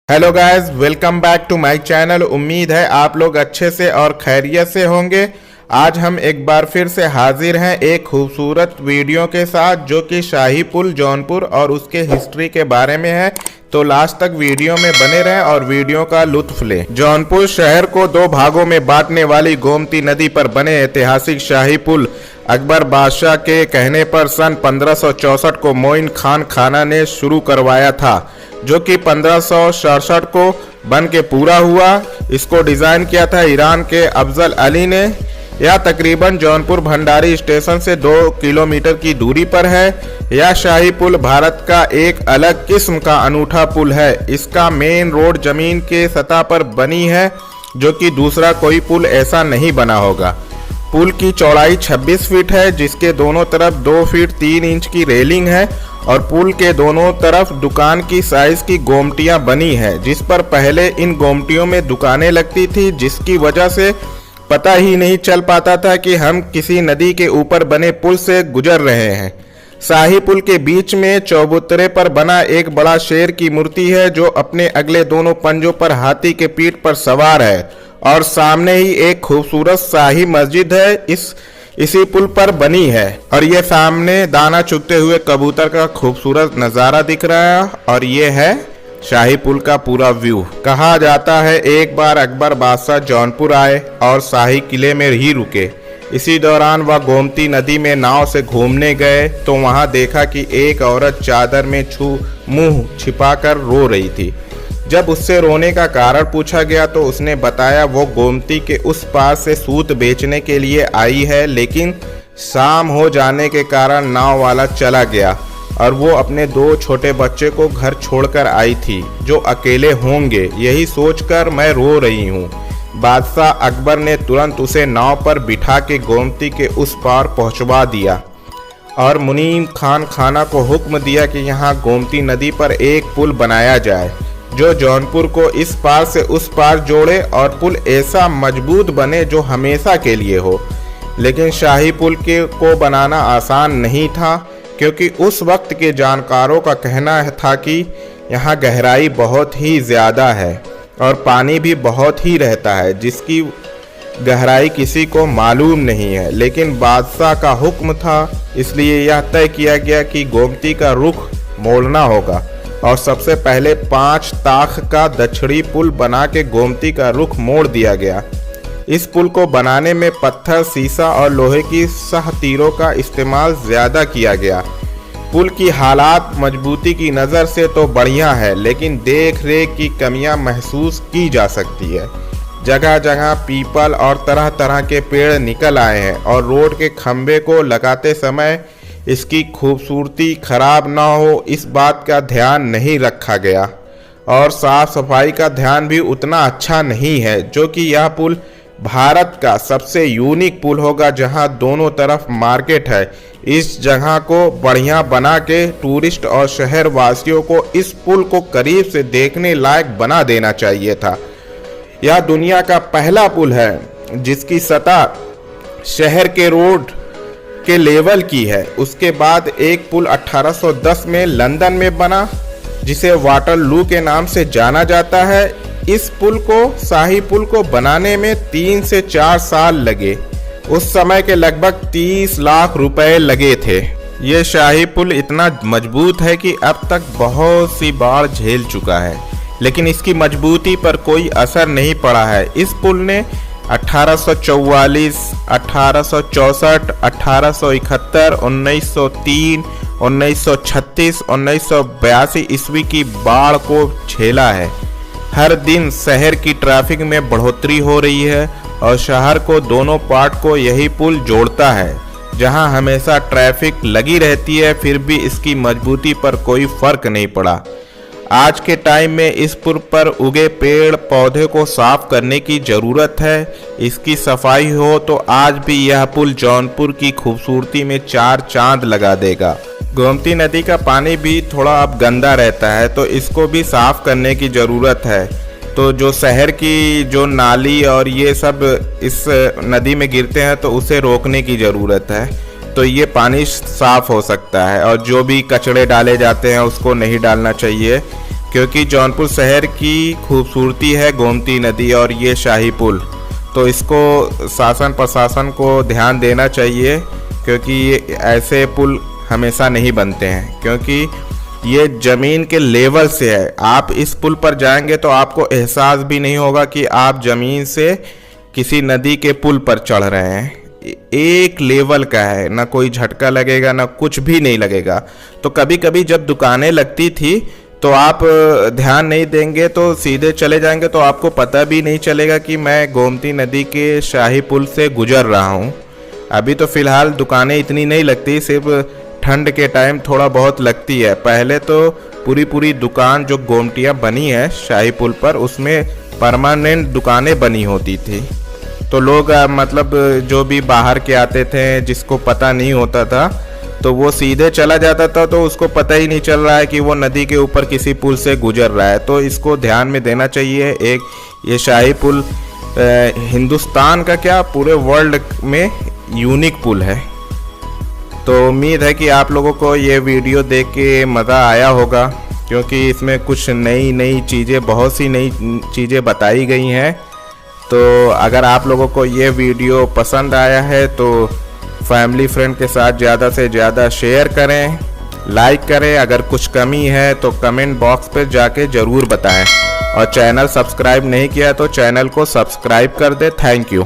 Hello guys, welcome back to my channel. उम्मीद है आप लोग अच्छे से और खैरियत से होंगे। आज हम एक बार फिर से हाजिर हैं एक खूबसूरत वीडियो के साथ, जो कि शाही पुल जौनपुर और उसके हिस्ट्री के बारे में है। तो लास्ट तक वीडियो में बने रहें और वीडियो का लुत्फ लें। जौनपुर शहर को दो भागों में बांटने वाली गोमती नदी पर बने ऐतिहासिक शाही पुल अकबर बादशाह के कहने पर सन 1564 को मोइन खान खाना ने शुरू करवाया था, जो कि 1567 को बन के पूरा हुआ। इसको डिज़ाइन किया था ईरान के अफजल अली ने। यह तकरीबन जौनपुर भंडारी स्टेशन से 2 किलोमीटर की दूरी पर है। यह शाही पुल भारत का एक अलग किस्म का अनूठा पुल है। इसका मेन रोड जमीन के सतह पर बनी है, जो कि दूसरा कोई पुल ऐसा नहीं बना होगा। पुल की चौड़ाई 26 फीट है, जिसके दोनों तरफ 2 फीट 3 इंच की रेलिंग है और पुल के दोनों तरफ दुकान की साइज की गोमटियां बनी है, जिस पर पहले इन गोमटियों में दुकानें लगती थी, जिसकी वजह से पता ही नहीं चल पाता था कि हम किसी नदी के ऊपर बने पुल से गुजर रहे हैं। शाही पुल के बीच में चौबूतरे पर बना एक बड़ा शेर की मूर्ति है, जो अपने अगले दोनों पंजों पर हाथी के पीठ पर सवार है, और सामने ही एक खूबसूरत शाही मस्जिद है इसी पुल पर बनी है। और ये सामने दाना चुगते हुए कबूतर का खूबसूरत नज़ारा दिख रहा है। और ये है शाही पुल का पूरा व्यू। कहा जाता है एक बार अकबर बादशाह जौनपुर आए और शाही किले में ही रुके। इसी दौरान वह गोमती नदी में नाव से घूमने गए तो वहां देखा कि एक औरत चादर में मुंह छिपाकर रो रही थी। जब उससे रोने का कारण पूछा गया तो उसने बताया वो गोमती के उस पार से सूत बेचने के लिए आई है, लेकिन शाम हो जाने के कारण नाव वाला चला गया और वो अपने 2 छोटे बच्चे को घर छोड़कर आई थी, जो अकेले होंगे। यही सोचकर मैं रो रही हूँ। बादशाह अकबर ने तुरंत उसे नाव पर बिठा के गोमती के उस पार पहुँचवा दिया और मुनीम खान खाना को हुक्म दिया कि यहाँ गोमती नदी पर एक पुल बनाया जाए, जो जौनपुर को इस पार से उस पार जोड़े और पुल ऐसा मजबूत बने जो हमेशा के लिए हो। लेकिन शाही पुल को बनाना आसान नहीं था, क्योंकि उस वक्त के जानकारों का कहना था कि यहाँ गहराई बहुत ही ज़्यादा है और पानी भी बहुत ही रहता है, जिसकी गहराई किसी को मालूम नहीं है। लेकिन बादशाह का हुक्म था, इसलिए यह तय किया गया कि गोमती का रुख मोड़ना होगा और सबसे पहले 5 ताख का दक्षिणी पुल बना के गोमती का रुख मोड़ दिया गया। इस पुल को बनाने में पत्थर, शीशा और लोहे की सह तीरों का इस्तेमाल ज़्यादा किया गया। पुल की हालात मजबूती की नज़र से तो बढ़िया है, लेकिन देख रेख की कमियां महसूस की जा सकती है। जगह जगह पीपल और तरह तरह के पेड़ निकल आए हैं और रोड के खंभे को लगाते समय इसकी खूबसूरती खराब ना हो, इस बात का ध्यान नहीं रखा गया। और साफ सफाई का ध्यान भी उतना अच्छा नहीं है, जो कि यह पुल भारत का सबसे यूनिक पुल होगा, जहां दोनों तरफ मार्केट है। इस जगह को बढ़िया बना के टूरिस्ट और शहर वासियों को इस पुल को करीब से देखने लायक बना देना चाहिए था। यह दुनिया का पहला पुल है जिसकी सतह शहर के रोड के लेवल की है। उसके बाद एक पुल 1810 में लंदन में बना, जिसे वाटरलू के नाम से जाना जाता है। इस पुल को, शाही पुल को बनाने में 3 से 4 साल लगे। उस समय के लगभग 30 लाख रुपए लगे थे। ये शाही पुल इतना मजबूत है कि अब तक बहुत सी बाढ़ झेल चुका है, लेकिन इसकी मजबूती पर कोई असर नहीं पड़ा है। इस पुल ने 1844, 1864, 1871, 1903, 1936, 1982 ईस्वी की बाढ़ को झेला है। हर दिन शहर की ट्रैफिक में बढ़ोतरी हो रही है और शहर को दोनों पार्ट को यही पुल जोड़ता है, जहां हमेशा ट्रैफिक लगी रहती है। फिर भी इसकी मजबूती पर कोई फर्क नहीं पड़ा। आज के टाइम में इस पुल पर उगे पेड़ पौधे को साफ करने की ज़रूरत है। इसकी सफाई हो तो आज भी यह पुल जौनपुर की खूबसूरती में 4 चांद लगा देगा। गोमती नदी का पानी भी थोड़ा अब गंदा रहता है, तो इसको भी साफ करने की ज़रूरत है। तो जो शहर की जो नाली और ये सब इस नदी में गिरते हैं, तो उसे रोकने की ज़रूरत है, तो ये पानी साफ हो सकता है। और जो भी कचड़े डाले जाते हैं उसको नहीं डालना चाहिए। क्योंकि जौनपुर शहर की खूबसूरती है गोमती नदी और ये शाही पुल, तो इसको शासन प्रशासन को ध्यान देना चाहिए, क्योंकि ये ऐसे पुल हमेशा नहीं बनते हैं, क्योंकि ये ज़मीन के लेवल से है। आप इस पुल पर जाएंगे तो आपको एहसास भी नहीं होगा कि आप ज़मीन से किसी नदी के पुल पर चढ़ रहे हैं। एक लेवल का है, ना कोई झटका लगेगा ना कुछ भी नहीं लगेगा। तो कभी कभी जब दुकानें लगती थी तो आप ध्यान नहीं देंगे तो सीधे चले जाएंगे, तो आपको पता भी नहीं चलेगा कि मैं गोमती नदी के शाही पुल से गुजर रहा हूँ। अभी तो फ़िलहाल दुकानें इतनी नहीं लगती, सिर्फ ठंड के टाइम थोड़ा बहुत लगती है। पहले तो पूरी दुकान जो गोमटियाँ बनी है शाही पुल पर, उसमें परमानेंट दुकानें बनी होती थी। तो लोग मतलब जो भी बाहर के आते थे, जिसको पता नहीं होता था, तो वो सीधे चला जाता था, तो उसको पता ही नहीं चल रहा है कि वो नदी के ऊपर किसी पुल से गुजर रहा है। तो इसको ध्यान में देना चाहिए। एक ये शाही पुल हिंदुस्तान का क्या पूरे वर्ल्ड में यूनिक पुल है। तो उम्मीद है कि आप लोगों को ये वीडियो देख के मज़ा आया होगा, क्योंकि इसमें कुछ नई चीज़ें, बहुत सी नई चीज़ें बताई गई हैं। तो अगर आप लोगों को ये वीडियो पसंद आया है तो फैमिली फ्रेंड के साथ ज़्यादा से ज़्यादा शेयर करें, लाइक करें। अगर कुछ कमी है तो कमेंट बॉक्स पर जाके ज़रूर बताएं, और चैनल सब्सक्राइब नहीं किया तो चैनल को सब्सक्राइब कर दे। Thank you.